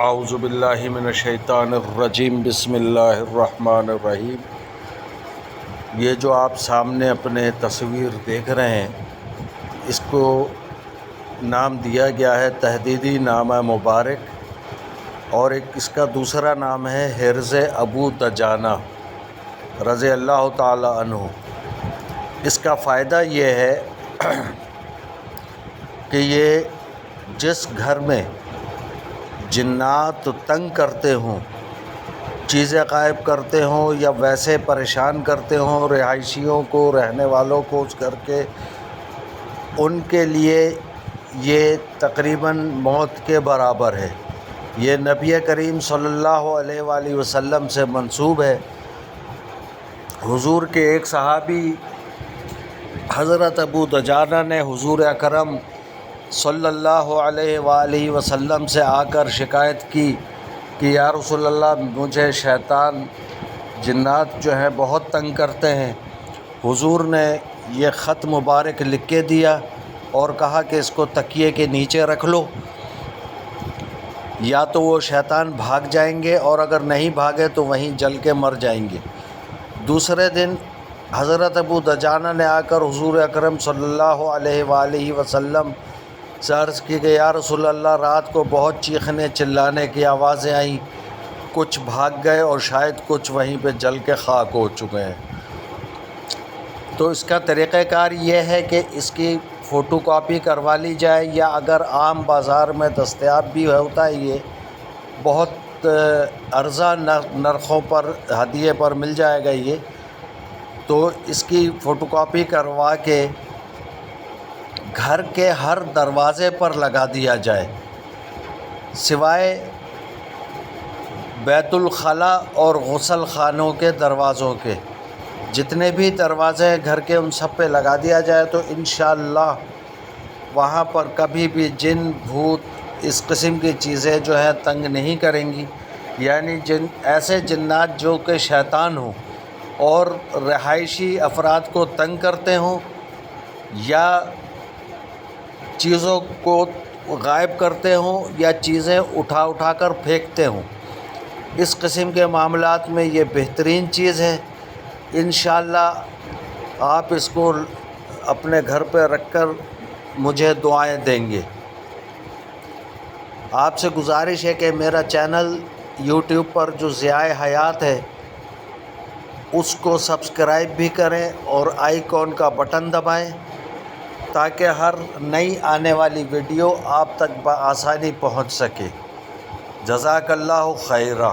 اعوذ باللہ من الشیطان الرجیم بسم اللہ الرحمن الرحیم۔ یہ جو آپ سامنے اپنے تصویر دیکھ رہے ہیں، اس کو نام دیا گیا ہے تحدیدی نامہ مبارک، اور ایک اس کا دوسرا نام ہے حرز ابو دجانہ رضی اللہ تعالی عنہ۔ اس کا فائدہ یہ ہے کہ یہ جس گھر میں جنات تنگ کرتے ہوں، چیزیں غائب کرتے ہوں یا ویسے پریشان کرتے ہوں رہائشیوں کو، رہنے والوں کو اس گھر کے، ان کے لیے یہ تقریباً موت کے برابر ہے۔ یہ نبی کریم صلی اللہ علیہ وآلہ وسلم سے منسوب ہے۔ حضور کے ایک صحابی حضرت ابو دجانہ نے حضور اکرم صلی اللہ علیہ وآلہ وسلم سے آ کر شکایت کی کہ یا رسول اللہ، مجھے شیطان جنات جو ہیں بہت تنگ کرتے ہیں۔ حضور نے یہ خط مبارک لکھ کے دیا اور کہا کہ اس کو تکیے کے نیچے رکھ لو، یا تو وہ شیطان بھاگ جائیں گے، اور اگر نہیں بھاگے تو وہیں جل کے مر جائیں گے۔ دوسرے دن حضرت ابو دجانہ نے آ کر حضور اکرم صلی اللہ علیہ وآلہ وسلم سے عرض کی کہ یا رسول اللہ، رات کو بہت چیخنے چلانے کی آوازیں آئیں، کچھ بھاگ گئے اور شاید کچھ وہیں پہ جل کے خاک ہو چکے ہیں۔ تو اس کا طریقہ کار یہ ہے کہ اس کی فوٹو کاپی کروا لی جائے، یا اگر عام بازار میں دستیاب بھی ہوتا ہے، یہ بہت ارزاں نرخوں پر ہدیے پر مل جائے گا یہ، تو اس کی فوٹو کاپی کروا کے گھر کے ہر دروازے پر لگا دیا جائے، سوائے بیت الخلاء اور غسل خانوں کے دروازوں کے۔ جتنے بھی دروازے ہیں گھر کے، ان سب پہ لگا دیا جائے تو انشاءاللہ وہاں پر کبھی بھی جن، بھوت، اس قسم کی چیزیں جو ہیں تنگ نہیں کریں گی۔ یعنی ایسے جنات جو کہ شیطان ہوں اور رہائشی افراد کو تنگ کرتے ہوں یا چیزوں کو غائب کرتے ہوں یا چیزیں اٹھا کر پھینکتے ہوں، اس قسم کے معاملات میں یہ بہترین چیز ہے۔ انشاءاللہ آپ اس کو اپنے گھر پہ رکھ کر مجھے دعائیں دیں گے۔ آپ سے گزارش ہے کہ میرا چینل یوٹیوب پر جو ضیاء حیات ہے اس کو سبسکرائب بھی کریں اور آئیکن کا بٹن دبائیں، تاکہ ہر نئی آنے والی ویڈیو آپ تک بآسانی پہنچ سکے۔ جزاک اللہ خیرہ۔